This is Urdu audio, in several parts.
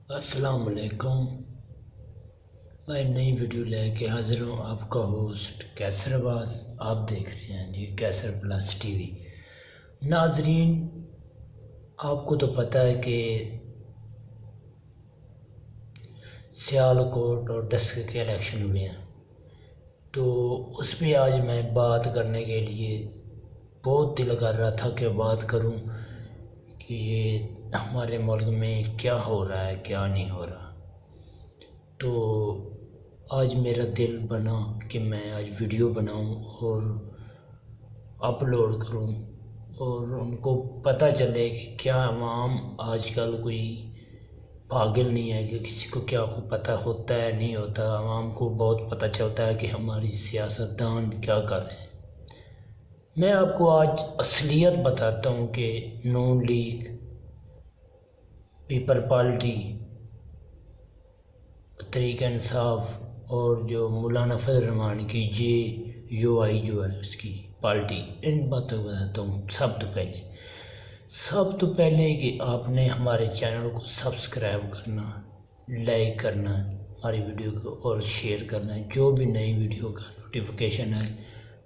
السلام علیکم۔ میں نئی ویڈیو لے کے حاضر ہوں، آپ کا ہوسٹ کیسر عباس۔ آپ دیکھ رہے ہیں جی کیسر پلس ٹی وی۔ ناظرین، آپ کو تو پتہ ہے کہ سیالکوٹ اور ڈسک کے الیکشن ہوئے ہیں، تو اس پہ آج میں بات کرنے کے لیے بہت دل کر رہا تھا کہ بات کروں کہ یہ ہمارے ملک میں کیا ہو رہا ہے کیا نہیں ہو رہا۔ تو آج میرا دل بنا کہ میں آج ویڈیو بناؤں اور اپلوڈ کروں اور ان کو پتہ چلے کہ کیا عوام آج کل کوئی پاگل نہیں ہے کہ کسی کو کیا کو پتہ ہوتا ہے نہیں ہوتا۔ عوام کو بہت پتہ چلتا ہے کہ ہماری سیاستدان کیا کر رہے ہیں۔ میں آپ کو آج اصلیت بتاتا ہوں کہ نون league, people party, Tehreek Insaf اور جو مولانا فضل الرحمان کی JUI جو ہے اس کی پارٹی، ان باتوں کو بتاتا ہوں۔ سب تو پہلے کہ آپ نے ہمارے چینل کو سبسکرائب کرنا، لائک کرنا ہے ہماری ویڈیو کو اور شیئر کرنا ہے۔ جو بھی نئی ویڈیو کا نوٹیفیکیشن ہے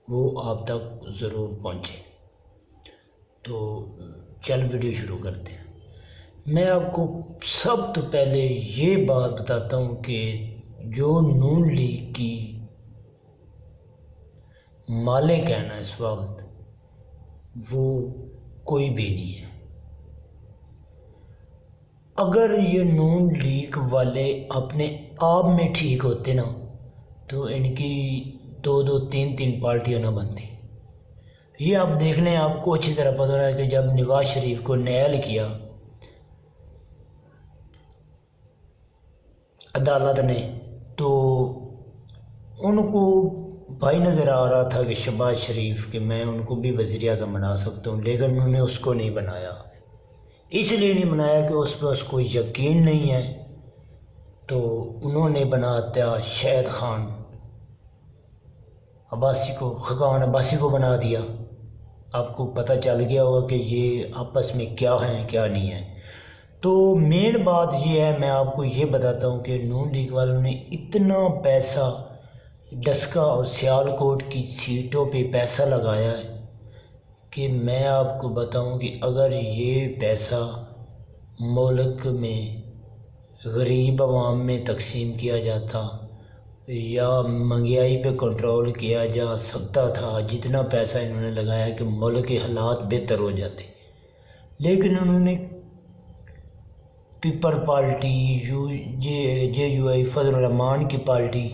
وہ آپ تک ضرور پہنچے۔ تو چل ویڈیو شروع کرتے ہیں۔ میں آپ کو سب تو پہلے یہ بات بتاتا ہوں کہ جو نون لیگ کی مالک ہے نا اس وقت، وہ کوئی بھی نہیں ہے۔ اگر یہ نون لیگ والے اپنے آپ میں ٹھیک ہوتے نا تو ان کی دو تین پارٹیاں نہ بنتی۔ یہ آپ دیکھ لیں، آپ کو اچھی طرح پتہ ہے کہ جب نواز شریف کو نیل کیا عدالت نے، تو ان کو بھائی نظر آ رہا تھا کہ شہباز شریف کہ میں ان کو بھی وزیر اعظم بنا سکتا ہوں، لیکن انہوں نے اس کو نہیں بنایا۔ اس لیے نہیں بنایا کہ اس پہ اس کو یقین نہیں ہے، تو انہوں نے بناتا شاہد خاقان عباسی کو بنا دیا۔ آپ کو پتہ چل گیا ہوگا کہ یہ آپس میں کیا ہیں کیا نہیں ہے۔ تو مین بات یہ ہے، میں آپ کو یہ بتاتا ہوں کہ نون لیگ والوں نے اتنا پیسہ ڈسکا اور سیالکوٹ کی سیٹوں پہ پیسہ لگایا ہے کہ میں آپ کو بتاؤں کہ اگر یہ پیسہ ملک میں غریب عوام میں تقسیم کیا جاتا یا مہنگائی پہ کنٹرول کیا جا سکتا تھا، جتنا پیسہ انہوں نے لگایا کہ ملک کے حالات بہتر ہو جاتے، لیکن انہوں نے پیپل پارٹی، JUI، فضل الرحمان کی پارٹی،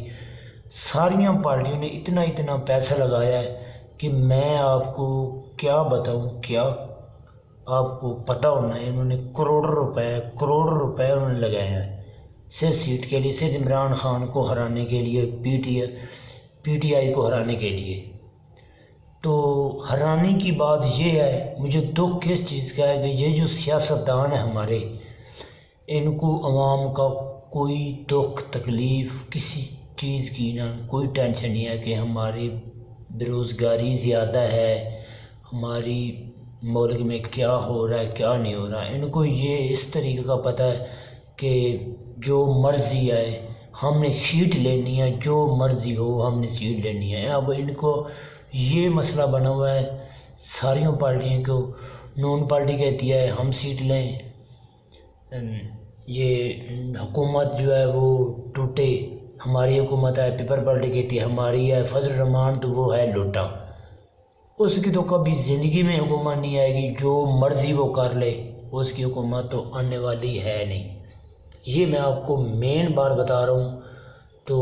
ساریاں پارٹیوں نے اتنا پیسہ لگایا ہے کہ میں آپ کو کیا بتاؤں، کیا آپ کو پتہ ہونا ہے۔ انہوں نے کروڑ روپے انہوں نے لگایا ہے صرف سیٹ کے لیے، صرف عمران خان کو ہرانے کے لیے، PTI کو ہرانے کے لیے۔ تو ہرانے کی بات یہ ہے، مجھے دکھ کس چیز کا ہے کہ یہ جو سیاستدان ہیں ہمارے، ان کو عوام کا کوئی دکھ تکلیف کسی چیز کی نہ کوئی ٹینشن نہیں ہے کہ ہماری بیروزگاری زیادہ ہے، ہماری ملک میں کیا ہو رہا ہے کیا نہیں ہو رہا۔ ان کو یہ اس طریقے کا پتہ ہے کہ جو مرضی آئے ہم نے سیٹ لینی ہے، جو مرضی ہو ہم نے سیٹ لینی ہے۔ اب ان کو یہ مسئلہ بنا ہوا ہے، ساریوں پارٹیوں کو، نون پارٹی کہتی ہے ہم سیٹ لیں، یہ حکومت جو ہے وہ ٹوٹے، ہماری حکومت ہے، پیپل پارٹی کہتی ہے ہماری ہے، فضل الرحمان تو وہ ہے لوٹا، اس کی تو کبھی زندگی میں حکومت نہیں آئے گی، جو مرضی وہ کر لے، اس کی حکومت تو آنے والی ہے نہیں۔ یہ میں آپ کو مین بات بتا رہا ہوں۔ تو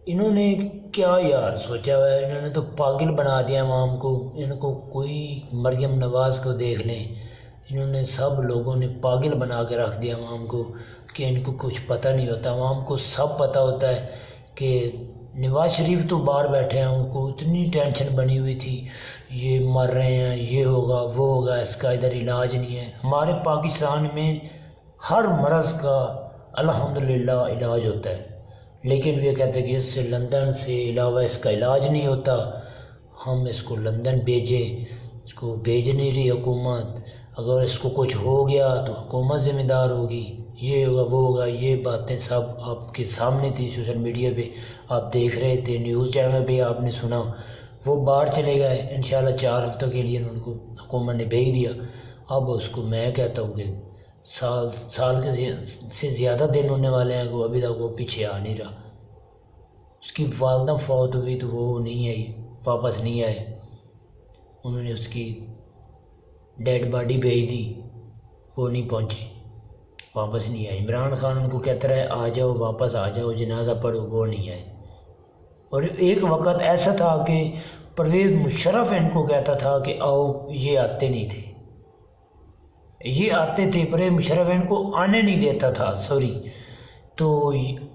انہوں نے کیا یار سوچا ہوا ہے، انہوں نے تو پاگل بنا دیا عوام کو۔ ان کو کوئی مریم نواز کو دیکھ لیں، انہوں نے سب لوگوں نے پاگل بنا کے رکھ دیا عوام کو کہ ان کو کچھ پتہ نہیں ہوتا۔ عوام کو سب پتہ ہوتا ہے کہ نواز شریف تو باہر بیٹھے ہیں، ان کو اتنی ٹینشن بنی ہوئی تھی، یہ مر رہے ہیں، یہ ہوگا وہ ہوگا، اس کا ادھر علاج نہیں ہے۔ ہمارے پاکستان میں ہر مرض کا الحمدللہ علاج ہوتا ہے، لیکن وہ کہتے ہیں کہ اس سے لندن سے علاوہ اس کا علاج نہیں ہوتا، ہم اس کو لندن بھیجیں، اس کو بھیج نہیں رہی حکومت، اگر اس کو کچھ ہو گیا تو حکومت ذمہ دار ہوگی۔ یہ ہوگا وہ ہوگا، یہ باتیں سب آپ کے سامنے تھی سوشل میڈیا پہ، آپ دیکھ رہے تھے، نیوز چینل پہ آپ نے سنا۔ وہ باہر چلے گئے انشاءاللہ 4 ہفتوں کے لیے ان کو حکومت نے بھیج دیا۔ اب اس کو میں کہتا ہوں کہ سال کے سے زیادہ دن ہونے والے ہیں، وہ ابھی تک وہ پیچھے آ نہیں رہا۔ اس کی والدہ فوت ہوئی تو وہ نہیں آئی، واپس نہیں آئے، انہوں نے اس کی ڈیڈ باڈی بھیج دی، وہ نہیں پہنچی، واپس نہیں آئے۔ عمران خان ان کو کہتا رہا ہے آ جاؤ، واپس آ جاؤ، جنازہ پڑھو، وہ نہیں آئے۔ اور ایک وقت ایسا تھا کہ پرویز مشرف ان کو کہتا تھا کہ آؤ، یہ آتے نہیں تھے، یہ آتے تھے، پرویز مشرف ان کو آنے نہیں دیتا تھا، سوری۔ تو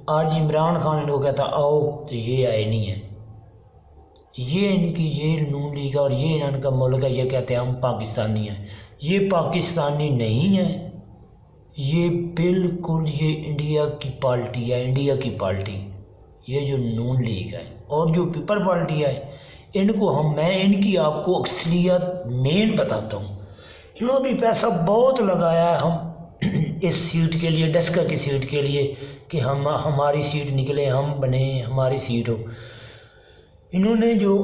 آج عمران خان ان کو کہتا آؤ تو یہ آئے نہیں ہیں۔ یہ ان کی یہ نون لیگ اور یہ ان کا ملک ہے، یہ کہتے ہیں ہم پاکستانی ہیں۔ یہ پاکستانی نہیں ہیں، یہ بالکل یہ انڈیا کی پارٹی ہے، انڈیا کی پارٹی، یہ جو نون لیگ ہے اور جو پیپل پارٹی ہے، ان کو میں ان کی آپ کو اکثریت مین بتاتا ہوں۔ انہوں نے بھی پیسہ بہت لگایا ہے ہم اس سیٹ کے لیے، ڈسکا کی سیٹ کے لیے، کہ ہماری سیٹ نکلے، ہم بنے، ہماری سیٹ ہو۔ انہوں نے جو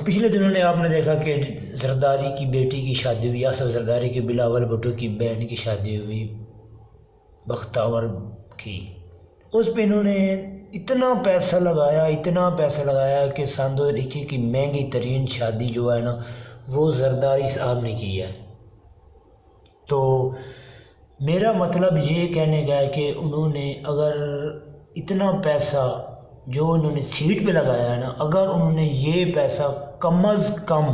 پچھلے دنوں نے آپ نے دیکھا کہ زرداری کی بیٹی کی شادی ہوئی، آصف زرداری کی بلاول بھٹو کی بہن کی شادی ہوئی، بختاور کی، اس پہ انہوں نے اتنا پیسہ لگایا، اتنا پیسہ لگایا کہ سن 2021 کی مہنگی ترین شادی جو ہے نا وہ زرداری صاحب نے کی ہے۔ تو میرا مطلب یہ کہنے کا ہے کہ انہوں نے اگر اتنا پیسہ جو انہوں نے سیٹ پہ لگایا ہے نا، اگر انہوں نے یہ پیسہ کم از کم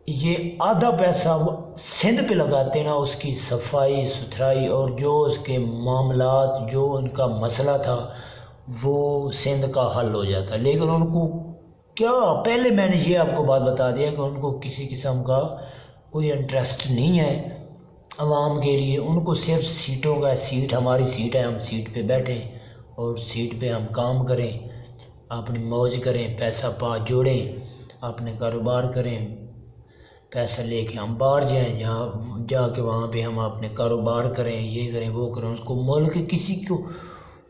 یہ آدھا پیسہ سندھ پہ لگاتے نا، اس کی صفائی ستھرائی اور جو اس کے معاملات، جو ان کا مسئلہ تھا وہ سندھ کا حل ہو جاتا۔ لیکن ان کو کیا، پہلے میں نے یہ آپ کو بات بتا دیا کہ ان کو کسی قسم کا کوئی انٹرسٹ نہیں ہے عوام کے لیے، ان کو صرف سیٹوں کا، سیٹ ہماری سیٹ ہے، ہم سیٹ پہ بیٹھیں اور سیٹ پہ ہم کام کریں، اپنی موج کریں، پیسہ پا جوڑیں، اپنے کاروبار کریں، پیسہ لے کے ہم باہر جائیں، جہاں جا کے وہاں پہ ہم اپنے کاروبار کریں، یہ کریں وہ کریں۔ اس کو ملک کسی کو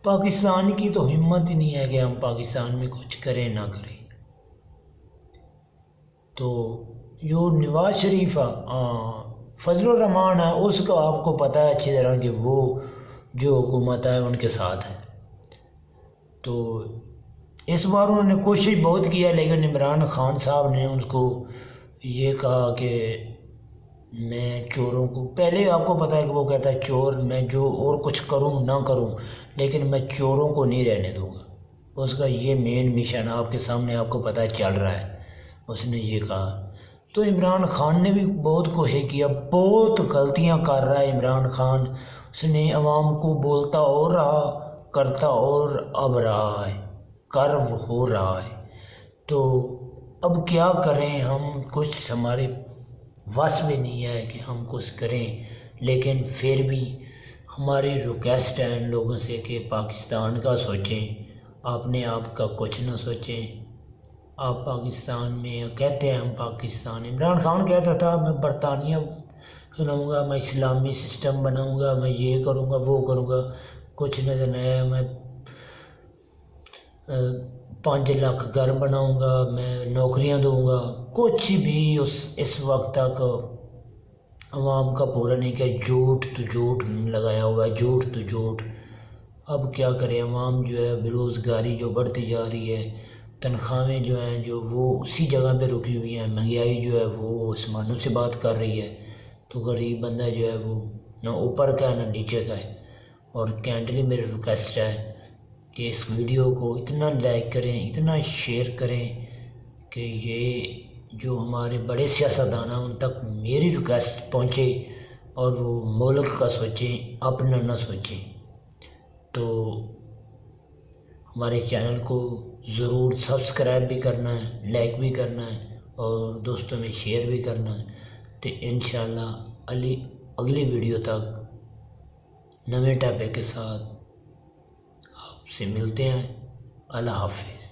پاکستان کی تو ہمت ہی نہیں ہے کہ ہم پاکستان میں کچھ کریں نہ کریں۔ تو جو نواز شریف فضل الرحمان ہے، اس کا آپ کو پتہ ہے اچھی طرح کہ وہ جو حکومت ہے ان کے ساتھ ہے۔ تو اس بار انہوں نے کوشش بہت کیا، لیکن عمران خان صاحب نے ان کو یہ کہا کہ میں چوروں کو، پہلے آپ کو پتہ ہے کہ وہ کہتا ہے چور، میں جو اور کچھ کروں نہ کروں لیکن میں چوروں کو نہیں رہنے دوں گا۔ اس کا یہ مین مشن آپ کے سامنے آپ کو پتہ چل رہا ہے، اس نے یہ کہا۔ تو عمران خان نے بھی بہت کوشش کیا، بہت غلطیاں کر رہا ہے عمران خان، اس نے عوام کو بولتا اور رہا، کرتا اور اب رہا ہے، کر ہو رہا ہے۔ تو اب کیا کریں ہم، کچھ ہمارے وس میں نہیں ہے کہ ہم کچھ کریں، لیکن پھر بھی ہماری ریکویسٹ ہے ان لوگوں سے کہ پاکستان کا سوچیں، اپنے آپ کا کچھ نہ سوچیں۔ آپ پاکستان میں کہتے ہیں ہم پاکستان، عمران خان کہتا تھا میں برطانیہ بناؤں گا، میں اسلامی سسٹم بناؤں گا، میں یہ کروں گا وہ کروں گا، کچھ نظر نہیں آیا۔ میں 5 لاکھ گھر بناؤں گا، میں نوکریاں دوں گا، کچھ بھی اس وقت تک عوام کا پورا نہیں کیا، جھوٹ تو جھوٹ لگایا ہوا ہے، جھوٹ تو جھوٹ۔ اب کیا کرے، عوام جو ہے بیروزگاری جو بڑھتی جا رہی ہے، تنخواہیں جو ہیں جو وہ اسی جگہ پہ رکی ہوئی ہیں، مہنگائی جو ہے وہ آسمانوں سے بات کر رہی ہے، تو غریب بندہ جو ہے وہ نہ اوپر کا ہے نہ نیچے کا ہے۔ اور کینڈلی میری ریکویسٹ ہے کہ اس ویڈیو کو اتنا لائک کریں، اتنا شیئر کریں کہ یہ جو ہمارے بڑے سیاستدان ہیں ان تک میری ریکویسٹ پہنچے اور وہ ملک کا سوچیں، اپنا نہ سوچیں۔ تو ہمارے چینل کو ضرور سبسکرائب بھی کرنا ہے، لائک بھی کرنا ہے اور دوستوں میں شیئر بھی کرنا ہے۔ تو انشاءاللہ اگلی ویڈیو تک نئے ٹاپک کے ساتھ آپ سے ملتے ہیں۔ اللہ حافظ۔